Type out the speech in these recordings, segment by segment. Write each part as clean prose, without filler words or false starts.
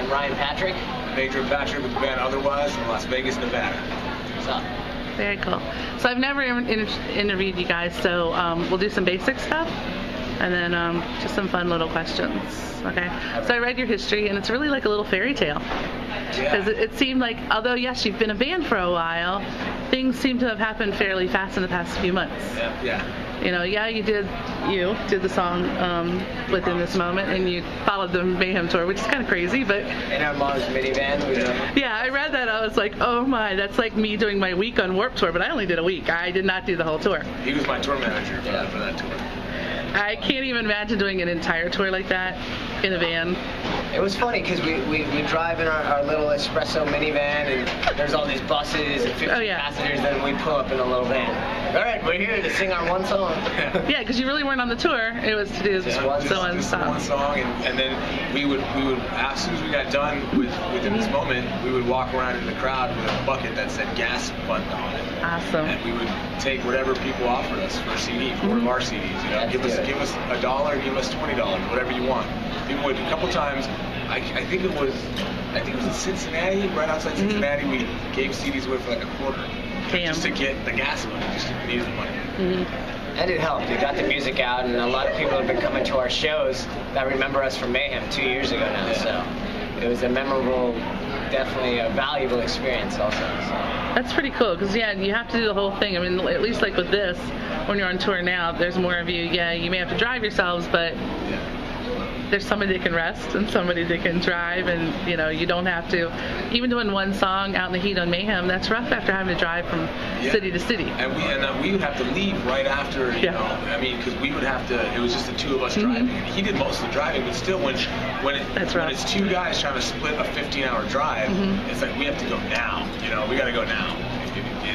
am Ryan Patrick. Adrian Patrick with the band Otherwise from Las Vegas, Nevada. What's up? Very cool. So I've never interviewed you guys, so we'll do some basic stuff and then just some fun little questions. Okay. So I read your history, and it's really like a little fairy tale. Because it seemed like, although yes, you've been a band for a while, things seem to have happened fairly fast in the past few months. Yeah. You know, you did the song Within This Moment, and you followed the Mayhem tour, which is kind of crazy, but... In our mom's minivan. Yeah, I read that. I was like, oh my, that's like me doing my week on Warped Tour, but I only did a week. I did not do the whole tour. He was my tour manager for that tour. I can't even imagine doing an entire tour like that in a van. It was funny because we drive in our little espresso minivan, and there's all these buses and 50 passengers, then we pull up in a little van. All right, we're here to sing our one song. Yeah, because you really weren't on the tour. It was to do just one song, and then we would as soon as we got done within this moment, we would walk around in the crowd with a bucket that said gas button on it. Awesome. And we would take whatever people offered us for a CD, for one of our CDs. You know, give us $1, give us $20, whatever you want. People would a couple times. I think it was in Cincinnati, right outside Cincinnati. We gave CDs away for like a quarter. Damn. Just to get the gas money, just to needed the money. And it helped. We got the music out, and a lot of people have been coming to our shows that remember us from Mayhem 2 years ago now. Yeah. So it was a memorable, definitely a valuable experience also. So. That's pretty cool, because you have to do the whole thing. I mean, at least like with this, when you're on tour now, there's more of you. Yeah, you may have to drive yourselves, but there's somebody that can rest and somebody that can drive, and you don't have to. Even doing one song out in the heat on Mayhem, that's rough after having to drive from city to city. And we would have to leave right after, you know. I mean, because we would have to. It was just the two of us driving. He did most of the driving, but still, when it's two guys trying to split a 15-hour drive, it's like we have to go now. We got to go now.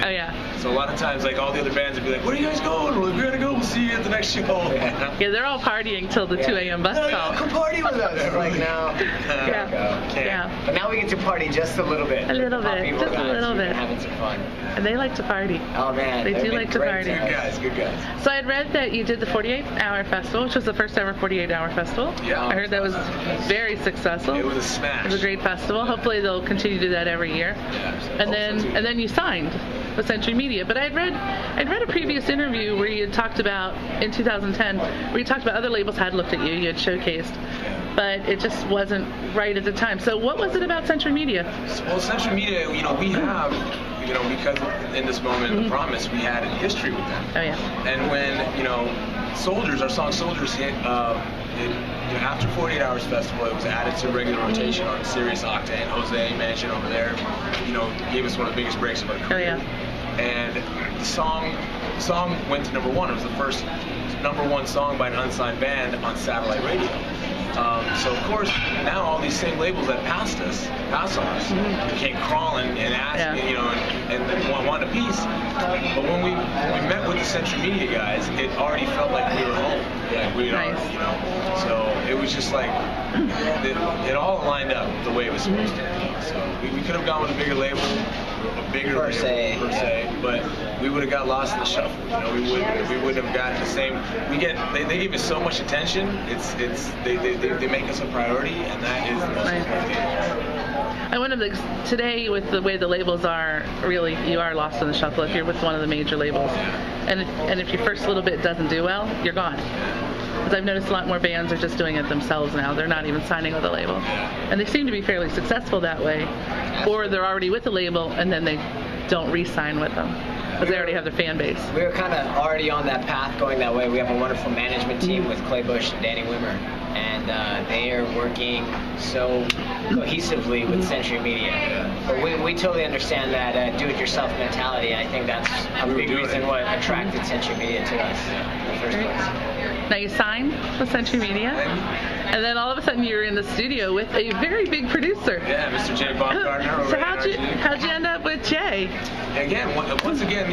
Oh yeah. So a lot of times, like all the other bands would be like, "Where are you guys going?" We're like, "We're gonna go. We'll see you at the next show." Yeah, they're all partying till the 2 a.m. bus call. Come party with us. It's like no. Yeah. But now we get to party just a little bit. A little bit. Just a little bit. Having some fun. And they like to party. Oh man. They do like to party. Good guys. So I had read that you did the 48-hour festival, which was the first ever 48-hour festival. Yeah. I heard that was very successul. It was a smash. It was a great festival. hopefully they'll continue to do that every year. Yeah, And then you signed with Century Media. But I'd read a previous interview where you had talked about in 2010 where you talked about other labels had looked at you, you had showcased, but it just wasn't right at the time. So what was it about Century Media? Well, Century Media, we have, because in this moment of the promise, we had a history with them. Oh yeah. And when Soldiers, our song Soldiers hit, after 48 Hours Festival, it was added to regular rotation on Sirius Octane. Jose Manchin over there, gave us one of the biggest breaks of our career. Oh yeah. And the song went to number one. It was the first number one song by an unsigned band on satellite radio. So of course now all these same labels that passed on us, came crawling and asked me, and wanted a piece. But when we met with the Century Media guys, it already felt like we were home. Like we Nice. So it was just like it all lined up the way it was supposed to. So we could have gone with a bigger label, per se, but we would have got lost in the shuffle. We wouldn't have gotten the same. They give us so much attention. They make us a priority, and that is the most important thing. And one of the today, with the way the labels are, really you are lost in the shuffle if you're with one of the major labels, and if your first little bit doesn't do well, you're gone. Because I've noticed a lot more bands are just doing it themselves now. They're not even signing with a label, and they seem to be fairly successful that way, or they're already with a label and then they don't re-sign with them because they already have their fan base. We were kind of already on that path going that way. We have a wonderful management team with Clay Bush and Danny Wimmer, and they are working so cohesively with Century Media. But we totally understand that do-it-yourself mentality, and I think that's a big reason what attracted Century Media to us in the first place. Now you signed with Century Media, and then all of a sudden you're in the studio with a very big producer. Yeah, Mr. Jay Baumgartner. So how'd you end up with Jay? Again, once again,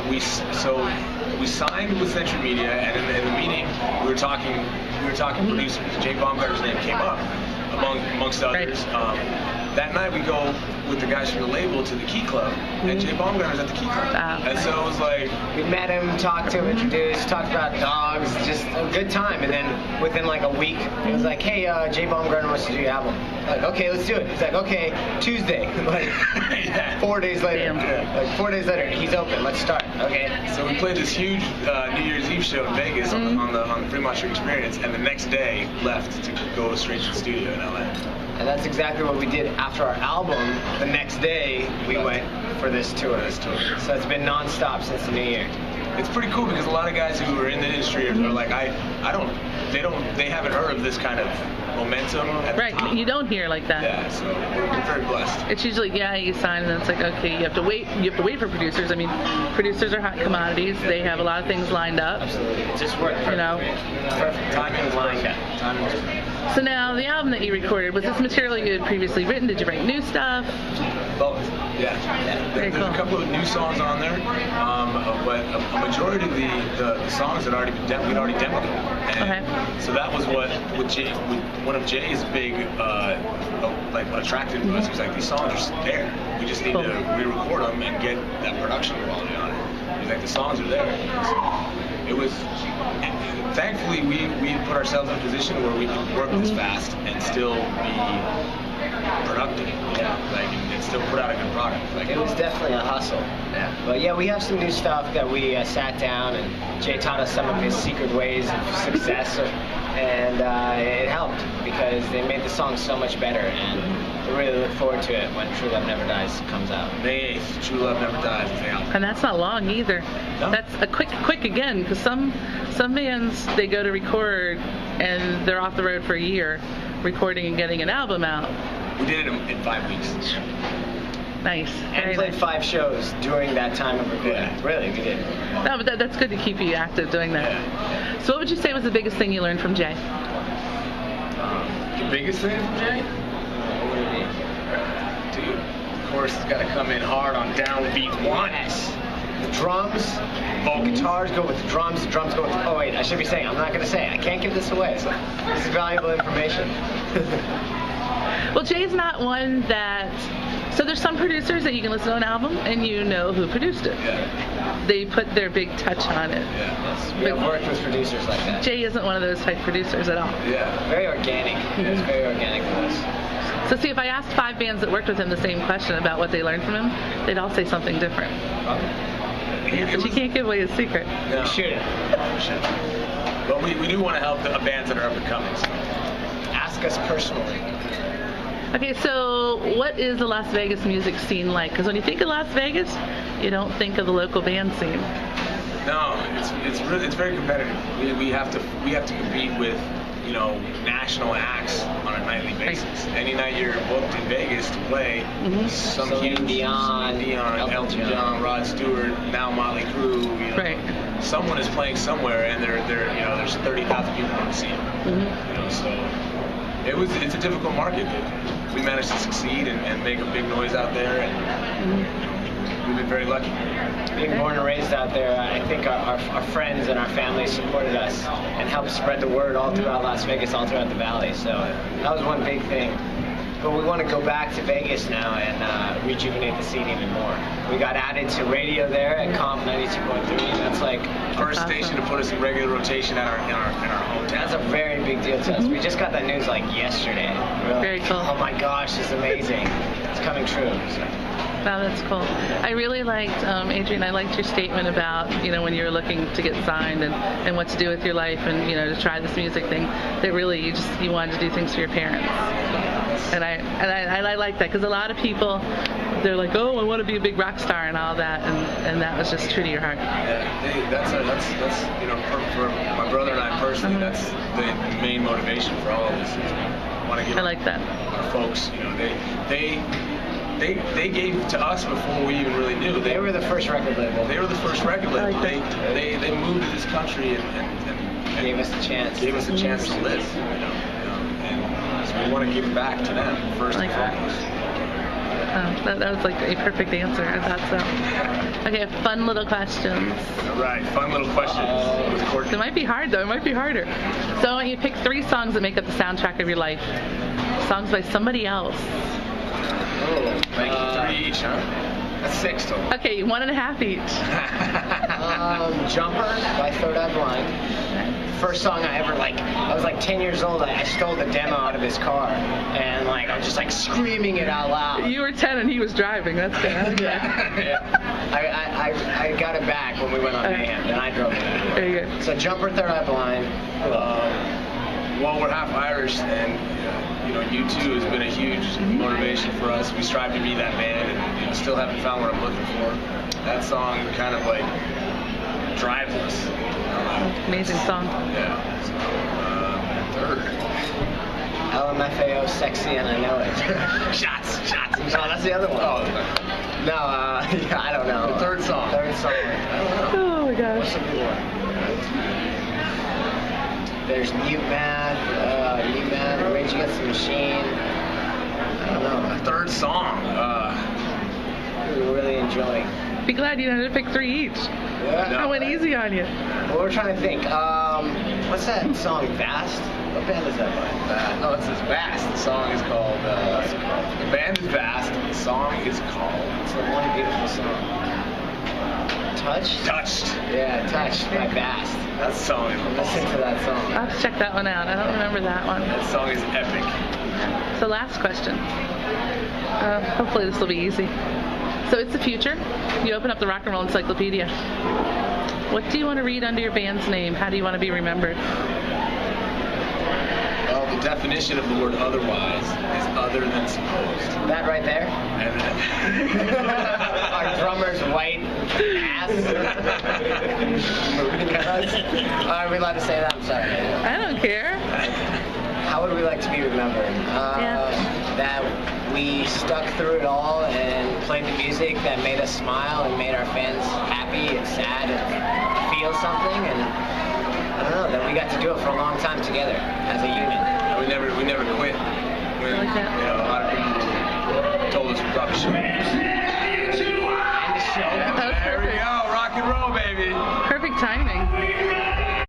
we signed with Century Media, and in the meeting we were talking producers. Jay Baumgartner's name came up amongst others. Right. That night we go with the guys from the label to the Key Club, and Jay Baumgartner's at the Key Club. And so it was like, we met him, talked to him, introduced, talked about dogs, just a good time. And then within like a week, it was like, hey, Jay Baumgartner wants to do your album. Like, okay, let's do it. He's like, okay, Tuesday. Like, 4 days later. Like 4 days later, he's open. Let's start. Okay. So we played this huge New Year's Eve show in Vegas on the Fremont Street Experience, and the next day left to go straight to the studio in LA. And that's exactly what we did after our album. The next day, we went for this tour. So it's been non-stop since the new year. It's pretty cool because a lot of guys who are in the industry are like, they haven't heard of this kind of momentum at the top. You don't hear like that. Yeah, so we're very blessed. It's usually, you sign and then it's like, okay, you have to wait for producers. I mean, producers are hot commodities. They have a lot of things lined up. Absolutely. It just worked perfectly. You know? Perfect. Timing was lined up. Timing was perfect. So now, the album that you recorded, was this material you had previously written? Did you write new stuff? Both. Yeah. Very There's cool. a couple of new songs on there, but a majority of the songs had already been we'd already demoed them. And so that was what one of Jay's big like what attracted us was like, these songs are just there. We just need to re-record them and get that production quality on it. He's like, the songs are there. So it was. Thankfully, we put ourselves in a position where we could work this fast and still be productive. Yeah, like and still put out a good product. Like it was definitely a hustle. Yeah. But yeah, we have some new stuff that we sat down and Jay taught us some of his secret ways of success, and it helped because they made the song so much better. And we really look forward to it when True Love Never Dies comes out. May 8th, True Love Never Dies is the album. And that's not long either. No. That's a quick again, because some bands, they go to record and they're off the road for a year recording and getting an album out. We did it in 5 weeks. Nice. And played 5 shows during that time of recording. Yeah. Really, we did. No, but that's good to keep you active doing that. Yeah. So what would you say was the biggest thing you learned from Jay? The biggest thing from Jay? What would it be? Dude, of course, it's got to come in hard on downbeat one. The drums, guitars go with the drums go with the... Oh wait, I should be saying, I'm not going to say it. I can't give this away. So this is valuable information. Well, Jay's not one that... So there's some producers that you can listen to an album and you know who produced it. Yeah. They put their big touch on it. Yeah. We have worked with producers like that. Jay isn't one of those type producers at all. Yeah. Very organic. It's very organic for us. So see, if I asked 5 bands that worked with him the same question about what they learned from him, they'd all say something different. But you can't give away his secret. No. We shouldn't. But we do want to help the bands that are up and coming. So. Ask us personally. Okay, so what is the Las Vegas music scene like? Because when you think of Las Vegas, you don't think of the local band scene. No, it's very competitive. We have to compete with national acts on a nightly basis. Any night you're booked in Vegas to play, some huge Dion, Elton John, Rod Stewart, now Motley Crue. Someone is playing somewhere, and there's 30,000 people on the scene. So it's a difficult market. But we managed to succeed and make a big noise out there, and we've been very lucky. Being born and raised out there, I think our friends and our family supported us and helped spread the word all throughout Las Vegas, all throughout the valley. So that was one big thing. But we want to go back to Vegas now and rejuvenate the scene even more. We got added to radio there at Comp 92.3. That's like first station to put us in regular rotation in our hometown. That's a very big deal to us. We just got that news like yesterday. Very cool. Oh my gosh, it's amazing. It's coming true. So. Wow, that's cool. I really liked, Adrian, I liked your statement about, when you were looking to get signed and what to do with your life and, to try this music thing, that really you wanted to do things for your parents. And I like that because a lot of people, they're like, oh, I want to be a big rock star and all that, and that was just true to your heart. Yeah, that's for my brother and I personally, that's the main motivation for all of this. I want to give our folks, They gave to us before we even really knew. They were the first record label. They were the first record label. They moved to this country and gave us a chance. Gave us a chance to live. And so we want to give back to them first and foremost. That was like a perfect answer. I thought so. Okay, fun little questions. All right, fun little questions. It might be hard though. It might be harder. So I want you to pick 3 songs that make up the soundtrack of your life. Songs by somebody else. Like 3 each, huh? That's 6 total. Okay, 1.5 each. Jumper by Third Eye Blind. First song I ever I was like 10 years old. I stole the demo out of his car, and I was just screaming it out loud. You were 10 and he was driving. That's good. Yeah. I got it back when we went on Mayhem, and I drove it. Very good. So Jumper, Third Eye Blind. Well, we're half Irish, and U2 has been a huge motivation for us. We strive to be that band, and still haven't found what I'm looking for. That song kind of drives us. Amazing song. Yeah. Third. LMFAO, Sexy, and I Know It. Shots. No, that's the other one. Oh, No, I don't know. the third song. Third song. I don't know. Oh my gosh. What's the good one? There's Mute Man, Rage Against the Machine. I don't know. The third song. We're really enjoying. Be glad you didn't pick 3 each. Yeah. I went easy on you. Well, we're trying to think. What's that song? Vast? What band is that by? No, it says Vast. The song is called. The band is Vast. The song is called. It's the one beautiful song. Touched? Yeah, Touched by Vast. That song is Listen awesome. to that song. I'll have to check that one out. I don't remember that one. That song is epic. So last question. Hopefully this will be easy. So it's the future. You open up the Rock and Roll Encyclopedia. What do you want to read under your band's name? How do you want to be remembered? Well, the definition of the word otherwise is other than supposed. That right there? And Our drummer's white ass. Are we allowed to say that? I'm sorry. I don't care. How would we like to be remembered? That we stuck through it all and played the music that made us smile and made our fans happy and sad and feel something, and I don't know, that we got to do it for a long time together as a unit. we never quit. When, I like that. a lot of people told us we probably should.